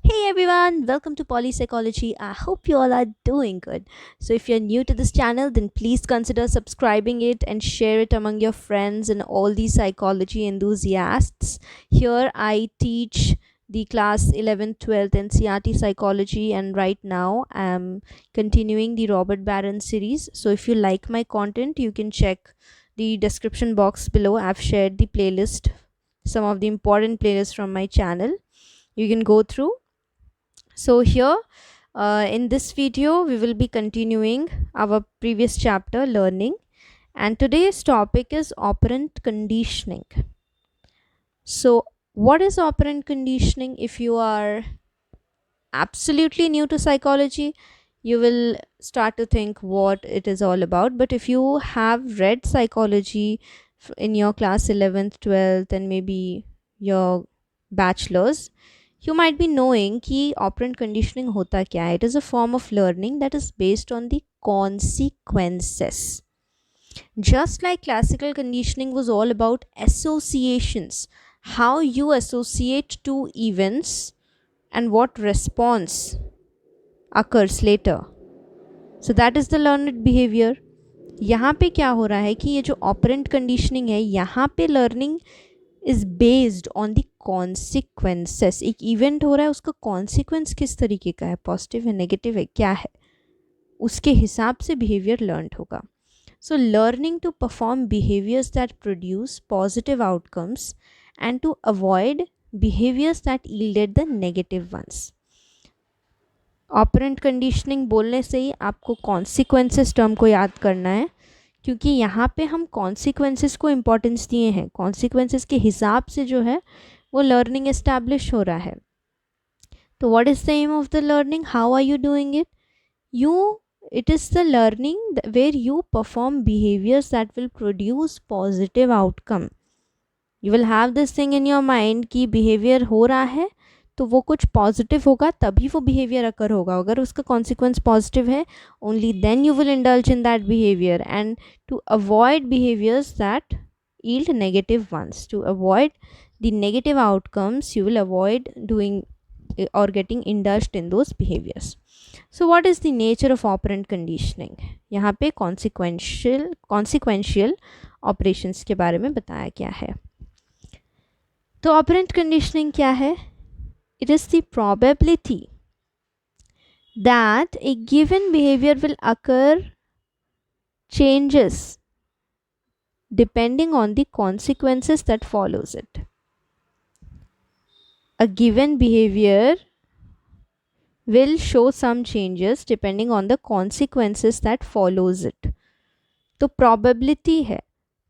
Hey everyone, welcome to Poly Psychology. I hope you all are doing good. So, if you're new to this channel, then please consider subscribing it and share it among your friends and all the psychology enthusiasts. Here, I teach the class 11th, 12th NCRT psychology, and right now I'm continuing the Robert Barron series. So, if you like my content, you can check the description box below. I've shared the playlist, some of the important playlists from my channel. You can go through. So here in this video we will be continuing our previous chapter learning, and today's topic is operant conditioning. So what is operant conditioning? If you are absolutely new to psychology, you will start to think what it is all about, but if you have read psychology in your class 11th, 12th, and maybe your bachelor's, you might be knowing कि operant conditioning होता क्या है. It is a form of learning that is based on the consequences. Just like classical conditioning was all about associations, how you associate two events and what response occurs later. So that is the learned behavior. यहाँ पे क्या हो रहा है कि ये जो operant conditioning है, यहाँ पे learning is based on the consequences. एक इवेंट हो रहा है, उसका कॉन्सिक्वेंस किस तरीके का है, पॉजिटिव है, नेगेटिव है, क्या है, उसके हिसाब से बिहेवियर लर्न होगा. So learning to perform behaviours that produce positive outcomes and to avoid behaviours that yielded the negative ones. Operant conditioning बोलने से ही आपको कॉन्सिक्वेंसेस टर्म को याद करना है, क्योंकि यहाँ पे हम कॉन्सिक्वेंसेस को इम्पोर्टेंस दिए हैं. कॉन्सिक्वेंसेस के हिसाब से जो है वो लर्निंग एस्टैब्लिश हो रहा है. तो what is the aim of the learning? How are you doing it? It is the learning where you perform behaviors that will produce positive outcome. You will have this thing in your mind कि behavior हो रहा है तो वो कुछ positive होगा, तभी वो बिहेवियर अकर होगा. अगर उसका कॉन्सिक्वेंस पॉजिटिव है, only then you will indulge in that behaviour. And to avoid behaviours that yield negative ones, to avoid the negative outcomes, you will avoid doing or getting indulged in those behaviors. So what is the nature of operant conditioning? यहाँ पे consequential operations के बारे में बताया गया है. तो operant conditioning क्या है? It is the probability that a given behavior will occur changes depending on the consequences that follows it. A given behavior will show some changes depending on the consequences that follows it. तो probability है,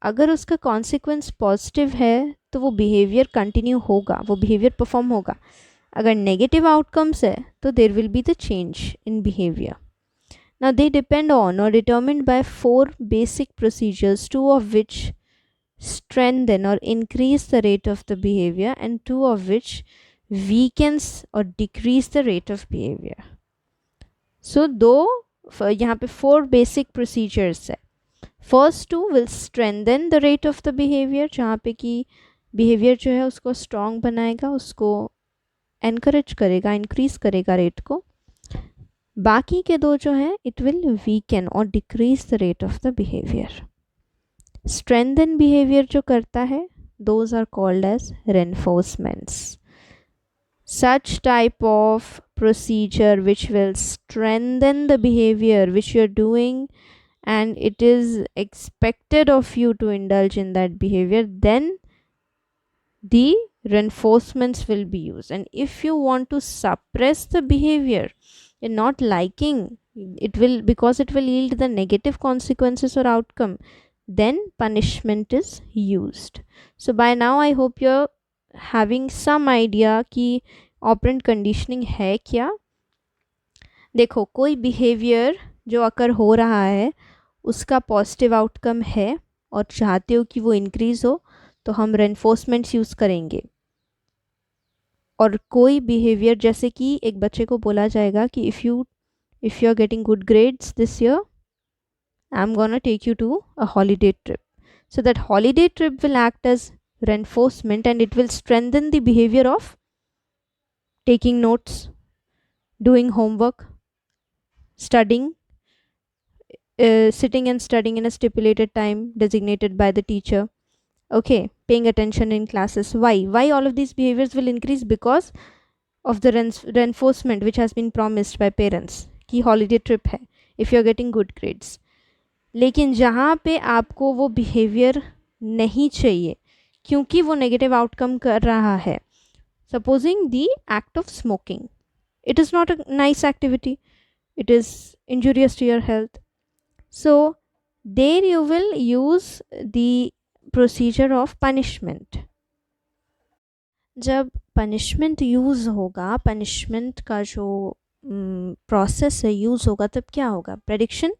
अगर उसका consequence positive है तो वो behavior continue होगा, वो behavior perform होगा. अगर negative outcomes है तो there will be the change in behavior. Now they depend on or determined by 4 basic procedures, 2 of which strengthen or increase the rate of the behavior and 2 of which weakens or decrease the rate of behavior. So दो यहाँ पे 4 basic procedures है. First 2 will strengthen the rate of the behavior, जहाँ पे कि behavior जो है उसको strong बनाएगा, उसको encourage करेगा, increase करेगा rate को. बाकी के 2 जो हैं it will weaken or decrease the rate of the behavior. Strengthen behavior जो करता है, those are called as reinforcements. Such type of procedure which will strengthen the behavior which you're doing and it is expected of you to indulge in that behavior, then the reinforcements will be used. And if you want to suppress the behavior and not liking it, will because it will yield the negative consequences or outcome, then punishment is used. So by now I hope you're having some idea कि operant conditioning है क्या. देखो, कोई behaviour जो अकर हो रहा है उसका पॉजिटिव आउटकम है और चाहते हो कि वो इंक्रीज हो, तो हम रेनफोर्समेंट्स यूज़ करेंगे. और कोई बिहेवियर, जैसे कि एक बच्चे को बोला जाएगा कि if you are getting good grades this year, I am gonna take you to a holiday trip. So that holiday trip will act as reinforcement and it will strengthen the behavior of taking notes, doing homework, studying, sitting and studying in a stipulated time designated by the teacher. Okay, paying attention in classes. Why all of these behaviors will increase? Because of the reinforcement which has been promised by parents कि holiday trip है if you are getting good grades. लेकिन जहाँ पे आपको वो behaviour नहीं चाहिए क्योंकि वो नेगेटिव आउटकम कर रहा है, supposing the act of smoking, it is not a nice activity, it is injurious to your health. So there you will use the procedure of punishment. जब पनिशमेंट यूज़ होगा, punishment का जो process है use होगा, तब क्या होगा? Prediction,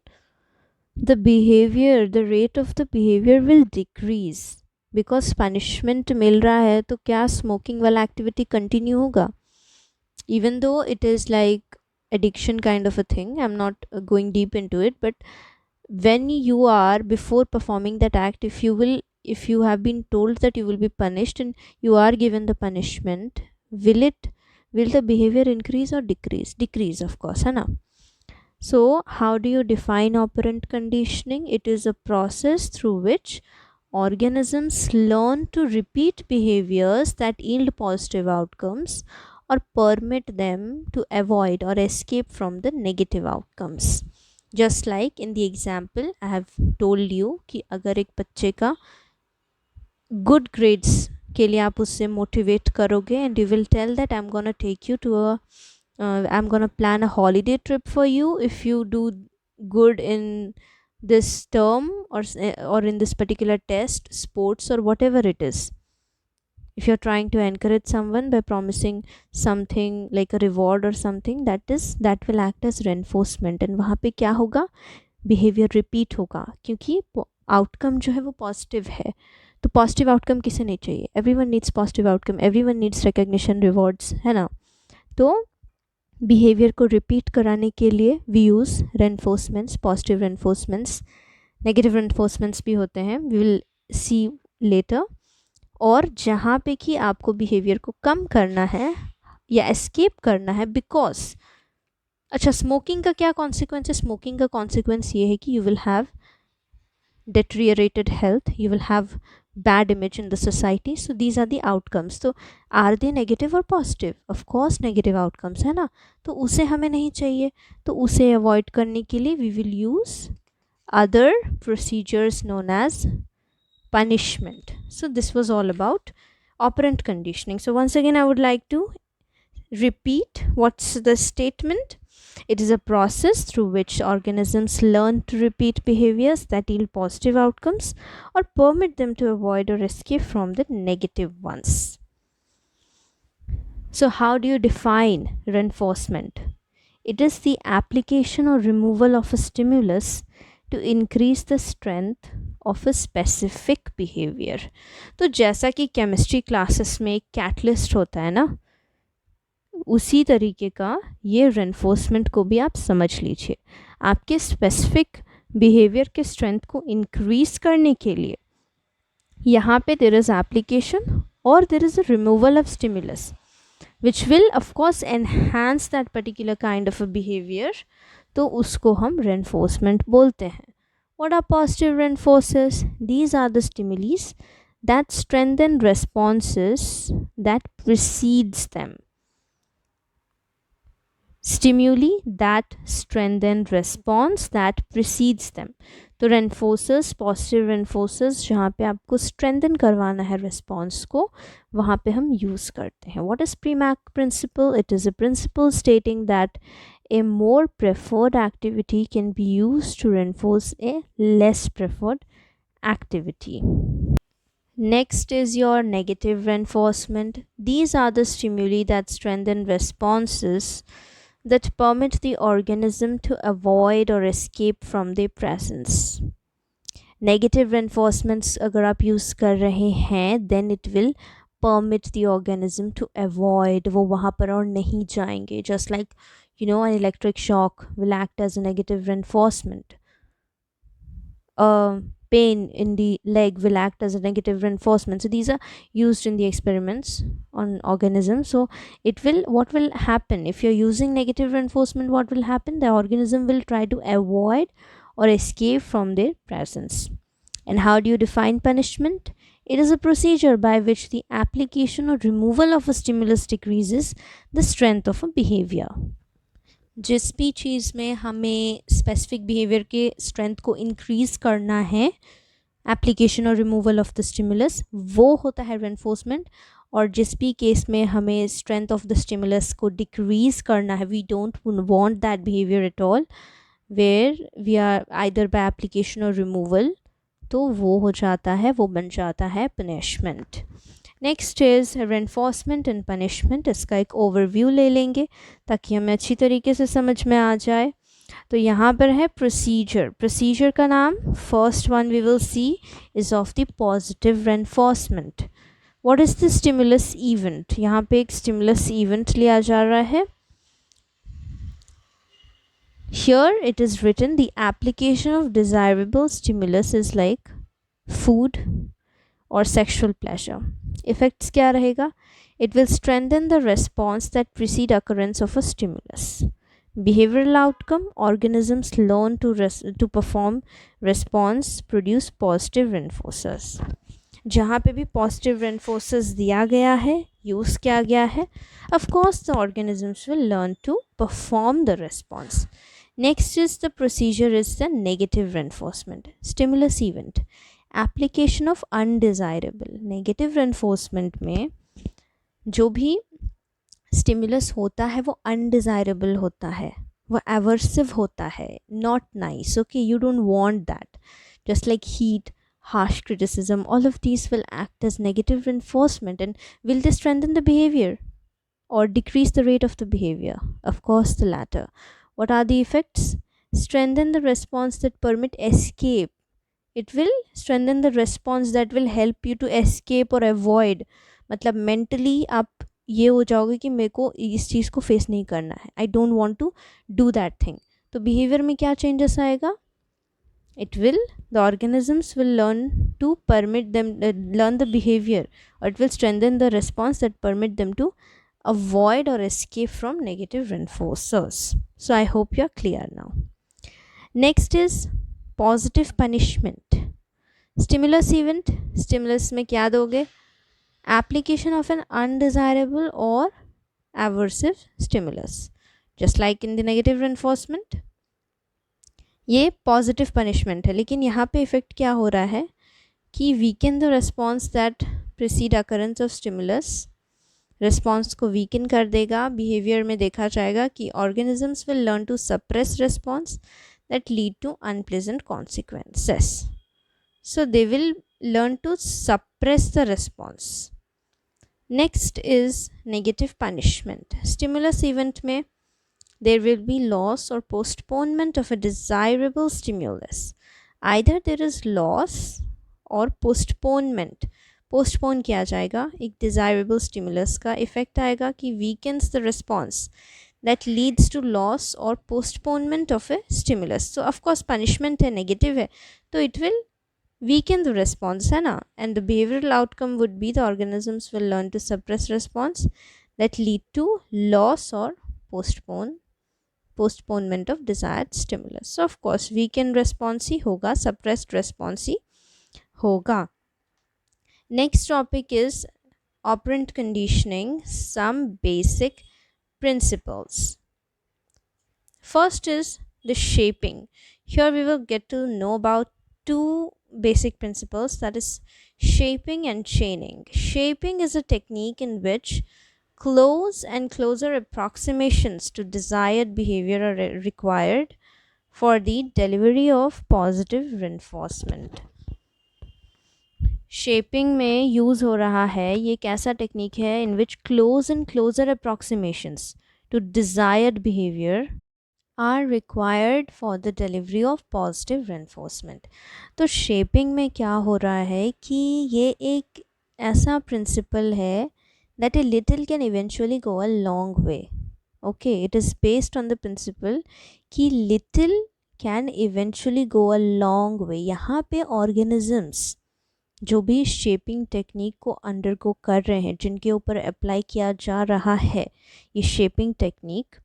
the behaviour, the rate of the behaviour will decrease, because punishment मिल रहा है तो क्या स्मोकिंग वाला एक्टिविटी कंटिन्यू होगा? Even though it is like addiction kind of a thing, I'm not going deep into it, but when you are before performing that act, if you have been told that you will be punished and you are given the punishment, will the behavior increase or decrease? Of course, है ना? So how do you define operant conditioning? It is a process through which organisms learn to repeat behaviors that yield positive outcomes or permit them to avoid or escape from the negative outcomes. Just like in the example I have told you कि अगर एक बच्चे का good grades के लिए आप उससे motivate करोगे and you will tell that I'm gonna take you to I'm gonna plan a holiday trip for you if you do good in this term or in this particular test, sports or whatever it is. If you're trying to encourage someone by promising something like a reward or something, that will act as reinforcement, and वहाँ पे क्या होगा? Behaviour repeat होगा क्योंकि outcome जो है वो positive है. तो पॉजिटिव आउटकम किसे नहीं चाहिए? Everyone needs positive outcome, everyone needs recognition, rewards, है ना? तो बिहेवियर को रिपीट कराने के लिए वी यूज़ रेनफोर्समेंट्स, पॉजिटिव रेनफोर्समेंट्स, नेगेटिव रेनफोर्समेंट्स भी होते हैं, वी विल सी लेटर. और जहाँ पे कि आपको बिहेवियर को कम करना है या एस्केप करना है, बिकॉज अच्छा स्मोकिंग का क्या कॉन्सिक्वेंस है? स्मोकिंग का कॉन्सिक्वेंस ये है कि you will have deteriorated health, you will have bad image in the society. So these are the outcomes. So are they negative or positive? Of course negative outcomes है ना, तो उसे हमें नहीं चाहिए. तो उसे avoid करने के लिए we will use other procedures known as punishment. So this was all about operant conditioning. So once again I would like to repeat what's the statement. It is a process through which organisms learn to repeat behaviors that yield positive outcomes or permit them to avoid or escape from the negative ones. So how do you define reinforcement? It is the application or removal of a stimulus to increase the strength of a specific behavior. तो जैसा कि chemistry classes में एक catalyst होता है ना, उसी तरीके का ये रेनफोर्समेंट को भी आप समझ लीजिए. आपके स्पेसिफिक बिहेवियर के स्ट्रेंथ को इंक्रीज करने के लिए यहाँ पे देयर इज एप्लीकेशन और there is a removal of stimulus which will of course enhance that particular kind of a behaviour. तो उसको हम रेनफोर्समेंट बोलते हैं. What are positive reinforcers? These are the stimulis that strengthen responses that precedes them. Stimuli that strengthen response that precedes them. तो reinforcers, positive reinforcers जहाँ पे आपको strengthen करवाना है response को, वहाँ पे हम use करते हैं. What is Premack principle? It is a principle stating that a more preferred activity can be used to reinforce a less preferred activity. Next is your negative reinforcement. These are the stimuli that strengthen responses that permit the organism to avoid or escape from their presence. Negative reinforcements अगर आप use कर रहे हैं, then it will permit the organism to avoid, वो वहाँ पर और नहीं जाएंगे. Just like an electric shock will act as a negative reinforcement. pain in the leg will act as a negative reinforcement. So these are used in the experiments on organisms. So it will, what will happen if you're using negative reinforcement, what will happen, the organism will try to avoid or escape from their presence. And how do you define punishment? It is a procedure by which the application or removal of a stimulus decreases the strength of a behavior. जिस भी चीज़ में हमें specific behaviour के strength को increase करना है, application और removal of the stimulus, वो होता है रेनफोर्समेंट. और जिस भी केस में हमें स्ट्रेंथ ऑफ द स्टिमुलस को डिक्रीज करना है, we don't want that behaviour at all, where we are either by application और रिमूवल, तो वो हो जाता है, वो बन जाता है punishment. Next is reinforcement and punishment. इसका एक ओवरव्यू ले लेंगे ताकि हमें अच्छी तरीके से समझ में आ जाए. तो यहाँ पर है प्रोसीजर. प्रोसीजर का नाम, first one we will see is of the positive reinforcement. What is the stimulus event? यहाँ पे एक स्टिमुलस इवेंट लिया जा रहा है. Here it is written the application of desirable stimulus is like food or sexual pleasure. Effects क्या रहेगा? It will strengthen the response that precede occurrence of a stimulus. Behavioral outcome, organisms learn to perform response, produce positive reinforcers. जहाँ पे भी positive reinforcers दिया गया है, use किया गया है, of course the organisms will learn to perform the response. Next is the procedure is the negative reinforcement. Stimulus event. Application of undesirable. Negative reinforcement में जो भी स्टिमुलस होता है वो अनडिज़ायरेबल होता है, वो एवर्सिव होता है, not nice. Okay, you don't want that. Just like heat, harsh criticism, all of these will act as negative reinforcement. And will they strengthen the behavior or decrease the rate of the behavior? Of course, the latter. What are the effects? Strengthen the response that permit escape. It will strengthen the response that will help you to escape or avoid. मतलब mentally आप ये हो जाओगे कि मेरे को इस चीज़ को फेस नहीं करना है, I don't want to do that thing. तो बिहेवियर में क्या चेंजेस आएगा? It will, the organisms will learn to permit them, learn the behavior, or it will strengthen the response that permit them to avoid or escape from negative reinforcers. So I hope you are clear now. Next is positive punishment. Stimulus event. Stimulus में क्या दोगे? Application of an undesirable or aversive stimulus, just like in the negative reinforcement. ये positive punishment है, लेकिन यहाँ पे effect क्या हो रहा है कि weaken the response that precede occurrence of stimulus. Response को वीकन कर देगा. बिहेवियर में देखा जाएगा कि organisms will learn to suppress response that lead to unpleasant consequences. So they will learn to suppress the response. Next is negative punishment. Stimulus event में there will be loss or postponement of a desirable stimulus. Either there is loss or postponement. Postpone किया जाएगा. एक desirable stimulus का effect आएगा कि weakens the response that leads to loss or postponement of a stimulus. So of course punishment है, negative है, तो it will weaken the response, है ना. And the behavioral outcome would be the organisms will learn to suppress response that lead to loss or postponement of desired stimulus. So of course weakened response ही होगा, suppressed response ही होगा. Next topic is operant conditioning, some basic principles. First is the shaping. Here we will get to know about two basic principles, that is shaping and chaining. Shaping is a technique in which close and closer approximations to desired behavior are required for the delivery of positive reinforcement. Shaping में use हो रहा है, ये एक ऐसा technique है in which close and closer approximations to desired behavior are required for the delivery of positive reinforcement. तो shaping में क्या हो रहा है कि ये एक ऐसा principle है that a little can eventually go a long way. Okay, it is based on the principle कि little can eventually go a long way. यहाँ पे ऑर्गेनिजम्स जो भी शेपिंग टेक्निक को अंडरगो कर रहे हैं, जिनके ऊपर अप्लाई किया जा रहा है ये shaping technique,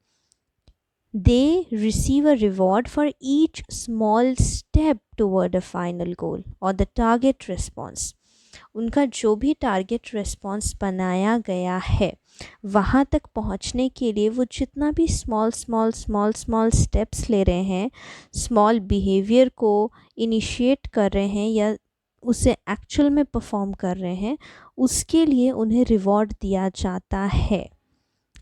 they receive a reward for each small step toward a final goal or the target response. उनका जो भी टारगेट रिस्पॉन्स बनाया गया है वहाँ तक पहुँचने के लिए वो जितना भी small small small small steps ले रहे हैं, स्मॉल बिहेवियर को इनिशिएट कर रहे हैं या उसे एक्चुअल में परफॉर्म कर रहे हैं, उसके लिए उन्हें रिवॉर्ड दिया जाता है.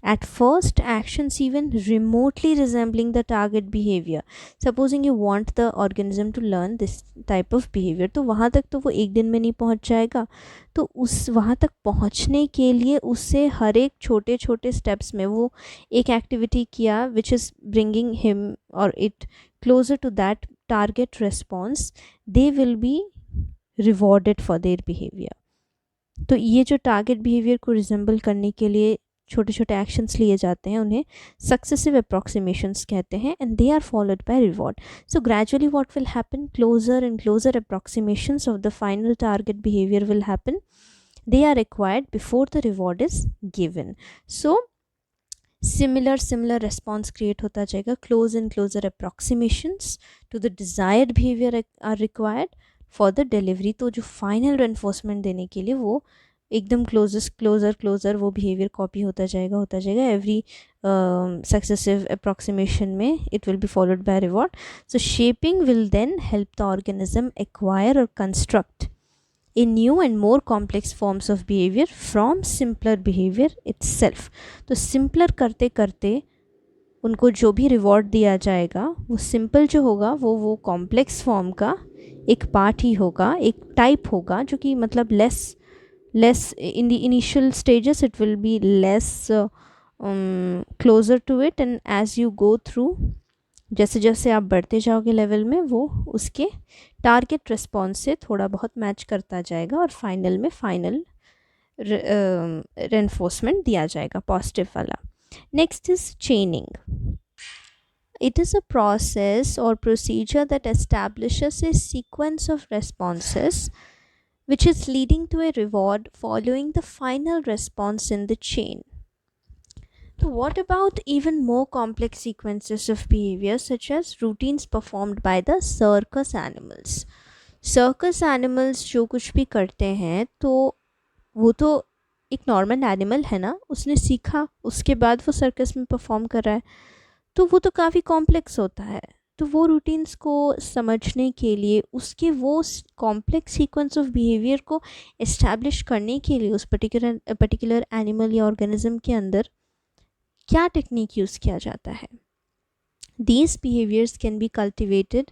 At first, actions even remotely resembling the target behavior. Supposing you want the organism to learn this type of behavior, तो वहाँ तक तो वो एक दिन में नहीं पहुँच जाएगा. तो उस वहाँ तक पहुँचने के लिए उससे हर एक छोटे छोटे स्टेप्स में वो एक एक्टिविटी किया which is bringing him or it closer to that target response, they will be rewarded for their behavior. तो ये जो टारगेट बिहेवियर को रिजेंबल करने के लिए छोटे छोटे एक्शंस लिए जाते हैं उन्हें सक्सेसिव अप्रॉक्सीमेशंस कहते हैं, and they are followed by reward. So gradually what will happen, closer and closer approximations of the final target behaviour will happen. They are required before the reward is given. So similar response create होता जाएगा. Close and closer approximations to the desired behaviour are required for the delivery. तो जो final enforcement देने के लिए वो एकदम closure वो बिहेवियर कॉपी होता जाएगा एवरी सक्सेसिव अप्रॉक्सीमेशन में it will be followed by reward. So shaping will then help the organism acquire और construct a new and more complex forms of behaviour from simpler behaviour itself. तो simpler करते करते उनको जो भी reward दिया जाएगा वो सिंपल जो होगा वो कॉम्प्लेक्स फॉर्म का एक पार्ट ही होगा, एक टाइप होगा, जो कि मतलब less in the initial stages it will be less closer to it, and as you go through, जैसे जैसे आप बढ़ते जाओगे लेवल में, वो उसके टारगेट रिस्पॉन्स से थोड़ा बहुत मैच करता जाएगा और फाइनल में फाइनल रेनफोर्समेंट दिया जाएगा पॉजिटिव वाला. Next is चेनिंग. It is a process or procedure that establishes a sequence of responses which is leading to a reward following the final response in the chain. So what about even more complex sequences of behavior such as routines performed by the circus animals? Circus animals जो कुछ भी करते हैं तो वो तो एक normal animal है ना, उसने सीखा, उसके बाद वो सर्कस में परफॉर्म कर रहा है, तो वो तो काफ़ी कॉम्प्लेक्स होता है. तो वो रूटीन्स को समझने के लिए, उसके वो कॉम्प्लेक्स सीक्वेंस ऑफ बिहेवियर को इस्टेब्लिश करने के लिए उस पर्टिकुलर एनिमल या ऑर्गेनिज्म के अंदर क्या टेक्निक यूज़ किया जाता है. These behaviours can be cultivated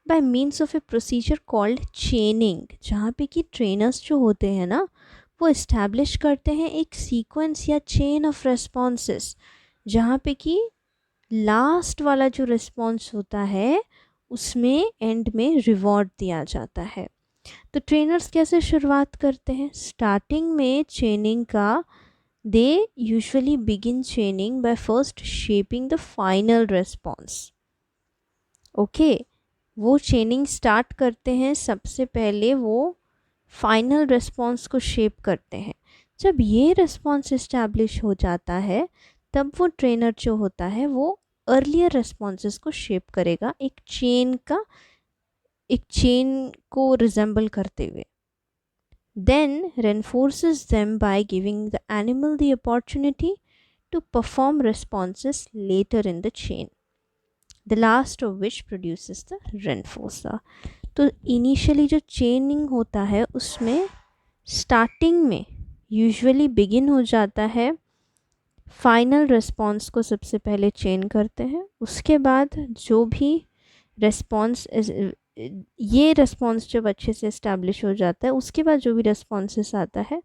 by means of A procedure called चेनिंग, जहाँ पे कि ट्रेनर्स जो होते हैं ना वो इस्टेब्लिश करते हैं एक सीक्वेंस या चेन ऑफ रेस्पॉन्सेस, जहाँ पे कि लास्ट वाला जो रिस्पॉन्स होता है उसमें एंड में रिवॉर्ड दिया जाता है. तो ट्रेनर्स कैसे शुरुआत करते हैं? स्टार्टिंग में चेनिंग का they usually begin चेनिंग by first shaping the final response. Okay, वो चेनिंग स्टार्ट करते हैं, सबसे पहले वो फाइनल रिस्पॉन्स को शेप करते हैं. जब ये रिस्पॉन्स इस्टेब्लिश हो जाता है तब वो ट्रेनर जो होता है वो अर्लियर रिस्पॉन्सेस को शेप करेगा एक चेन को रिजेंबल करते हुए. Then reinforces them by giving the animal the opportunity to perform responses later in the chain, the last of which produces the reinforcer. तो इनिशियली जो चेनिंग होता है उसमें स्टार्टिंग में यूजुअली बिगिन हो जाता है, फाइनल रिस्पॉन्स को सबसे पहले चेन करते हैं, उसके बाद जो भी रिस्पॉन्स, ये रिस्पॉन्स जब अच्छे से इस्टेब्लिश हो जाता है उसके बाद जो भी रिस्पॉन्सेस आता है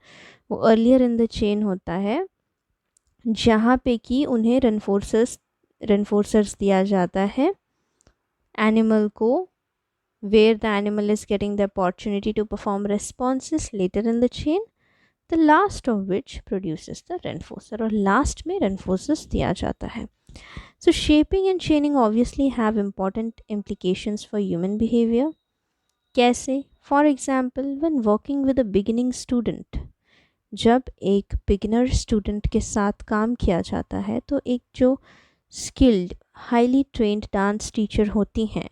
वो अर्लियर इन द चेन होता है, जहाँ पे कि उन्हें रेनफोर्सर्स दिया जाता है एनिमल को, where the animal is getting the opportunity to perform responses later in the chain, the last of which produces the reinforcer, और last में reinforcers दिया जाता है. So shaping and chaining obviously have important implications for human behavior. कैसे? For example when working with a beginning student, जब एक beginner student के साथ काम किया जाता है तो एक जो skilled highly trained dance teacher होती हैं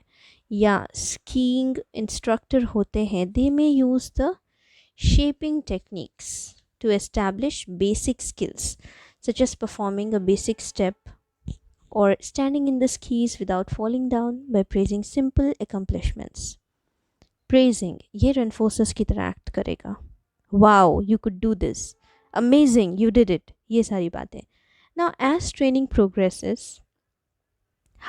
या स्कीइंग इंस्ट्रक्टर होते हैं, they may use the shaping techniques to establish basic skills such as performing a basic step or standing in the skis without falling down by praising simple accomplishments. Praising ये reinforcers की तरह act करेगा. Wow, you could do this. Amazing, you did it. ये सारी बातें. Now, as training progresses,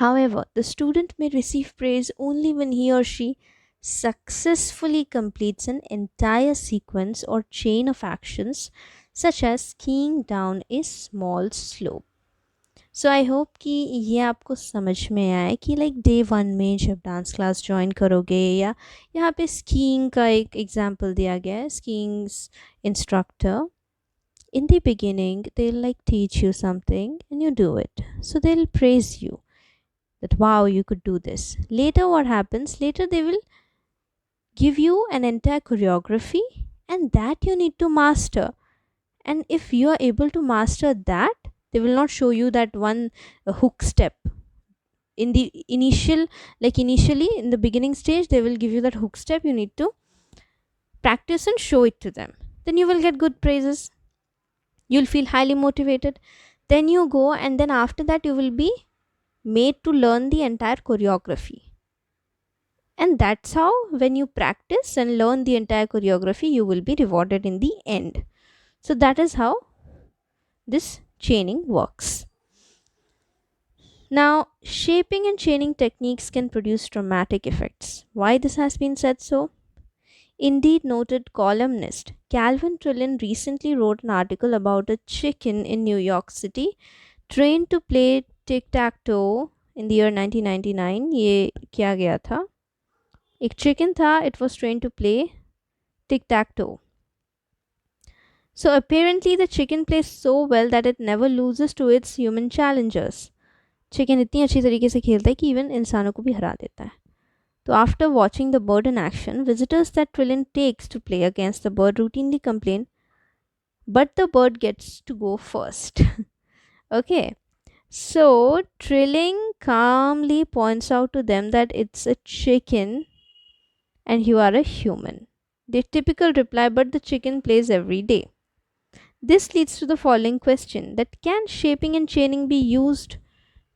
however, the student may receive praise only when he or she successfully completes an entire sequence or chain of actions, such as skiing down a small slope. So I hope कि ये आपको समझ में आए कि like day one में जब dance class join करोगे, या यहाँ पे स्कीइंग का एक एग्जांपल दिया गया है, skiing instructor in the beginning they'll like teach you something and you do it, so they'll praise you that wow, you could do this. Later what happens, later they will give you an entire choreography and that you need to master, and if you are able to master that, they will not show you that one hook step in the initial, like initially in the beginning stage they will give you that hook step, you need to practice and show it to them, then you will get good praises, you'll feel highly motivated, then you go and then after that you will be made to learn the entire choreography, and that's how when you practice and learn the entire choreography you will be rewarded in the end. So that is how this chaining works. Now, shaping and chaining techniques can produce dramatic effects. Why this has been said so? Indeed, noted columnist Calvin Trillin recently wrote an article about a chicken in New York City trained to play tic-tac-toe in the year 1999. ये किया गया था. एक chicken था, it was trained to play tic-tac-toe. So apparently the chicken plays so well that it never loses to its human challengers. Chicken इतनी अच्छी तरीके से खेलता है कि इवन इंसानों को भी हरा देता है. तो after watching the bird in action, visitors that trillion takes to play against the bird routinely complain, but the bird gets to go first. Okay, so Trilling calmly points out to them that it's a chicken and you are a human. The typical reply, but the chicken plays every day. This leads to the following question, that can shaping and chaining be used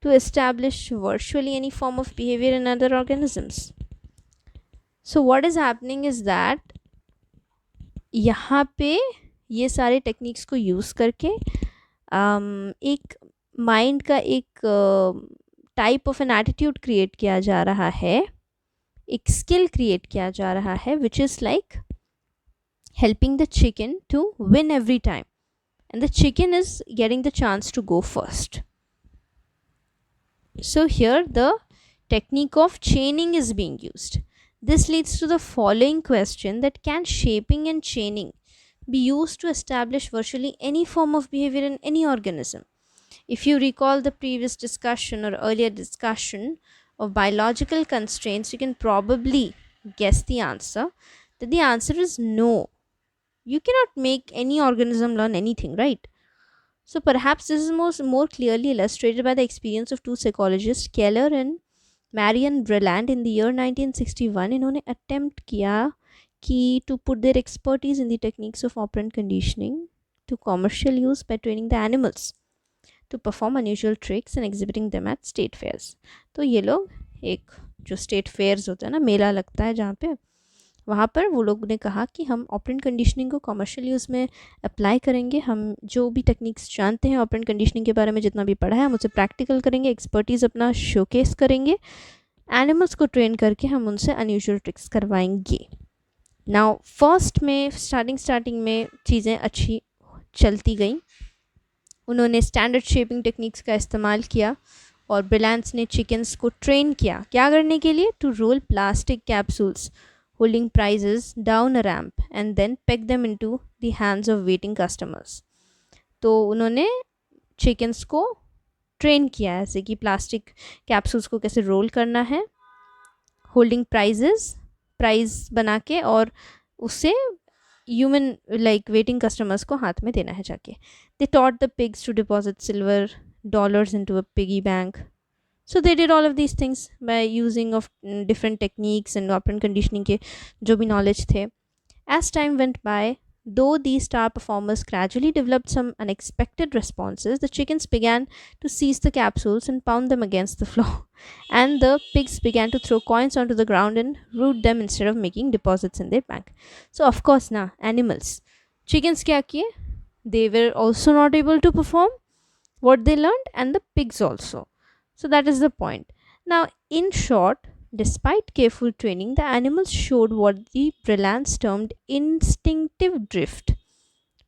to establish virtually any form of behavior in other organisms? So what is happening is that यहाँ पे ये सारे techniques को use करके एक mind का एक type of an attitude create किया जा रहा है, एक स्किल क्रिएट किया जा रहा है, which is like helping the chicken to win every time, and the chicken is getting the chance to go first. So here the technique of chaining is being used. This leads to the following question, that can shaping and chaining be used to establish virtually any form of behavior in any organism? If you recall the previous discussion or earlier discussion of biological constraints, you can probably guess the answer, that the answer is no. You cannot make any organism learn anything, right? So perhaps this is more clearly illustrated by the experience of two psychologists, Keller and Marion Breland, in the year 1961. इन्होंने attempt किया कि to put their expertise in the techniques of operant conditioning to commercial use by training the animals to perform unusual tricks and exhibiting them at state fairs. तो ये लोग एक जो state fairs होता है ना, मेला लगता है जहाँ पे, वहाँ पर वो लोग ने कहा कि हम ऑपरेंट कंडीशनिंग को कमर्शियल यूज़ में अप्लाई करेंगे, हम जो भी टेक्निक्स जानते हैं ऑपरेंट कंडीशनिंग के बारे में, जितना भी पढ़ा है हम उसे प्रैक्टिकल करेंगे, एक्सपर्टीज़ अपना शोकेस करेंगे, एनिमल्स को ट्रेन करके हम उनसे अनयूजुअल ट्रिक्स करवाएंगे. नाउ फर्स्ट में स्टार्टिंग में चीज़ें अच्छी चलती गई, उन्होंने स्टैंडर्ड शेपिंग टेक्निक्स का इस्तेमाल किया और ब्रिलांस ने चिकन्स को ट्रेन किया क्या करने के लिए, to roll plastic capsules holding prizes down a ramp and then peg them into the hands of waiting customers. तो उन्होंने chickens को ट्रेन किया है, जैसे कि प्लास्टिक कैप्सूल्स को कैसे रोल करना है, होल्डिंग प्राइज बना के, और उससे ह्यूमन लाइक वेटिंग कस्टमर्स को हाथ में देना है जाके. They taught the pigs to deposit silver dollars into a piggy bank. So they did all of these things by using of different techniques and operant conditioning के जो भी knowledge थे. As time went by, though these star performers gradually developed some unexpected responses, the chickens began to seize the capsules and pound them against the floor. And the pigs began to throw coins onto the ground and root them instead of making deposits in their bank. So of course ना animals, chickens क्या किए? They were also not able to perform what they learned, and the pigs also. So that is the point. Now, in short, despite careful training, the animals showed what the Brelans termed instinctive drift,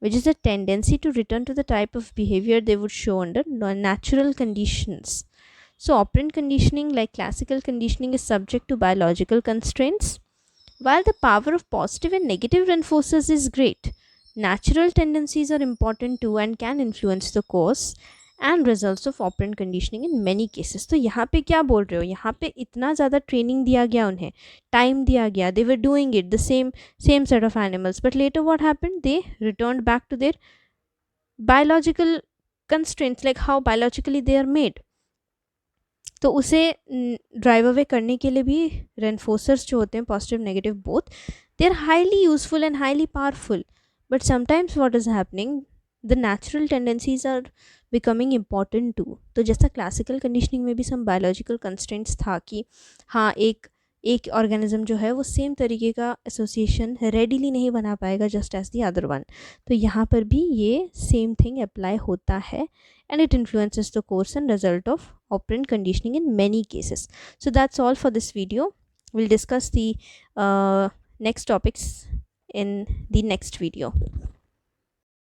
which is a tendency to return to the type of behavior they would show under natural conditions. So, operant conditioning, like classical conditioning, is subject to biological constraints. While the power of positive and negative reinforcers is great, natural tendencies are important too and can influence the course and results of operant conditioning in many cases. तो यहाँ पे क्या बोल रहे हो, यहाँ पे इतना ज़्यादा ट्रेनिंग दिया गया, उन्हें टाइम दिया गया, they were doing it the same set of animals, but later what happened, they return back to their biological constraints, like how biologically they are made. तो उसे ड्राइव अवे करने के लिए भी रेनफोर्सर्स जो होते हैं, positive negative both, they are highly useful and highly powerful. But sometimes what is happening, the natural tendencies are becoming important too. तो जैसा क्लासिकल कंडीशनिंग में भी सम बायोलॉजिकल कंस्ट्रेंट्स था कि हाँ एक ऑर्गेनिज्म जो है वो सेम तरीके का एसोसिएशन रेडिली नहीं बना पाएगा just as the other one. तो यहाँ पर भी ये सेम थिंग अप्लाई होता है, and it influences the course and result of operant conditioning in many cases. So that's all for this video. We'll discuss the next topics in the next video.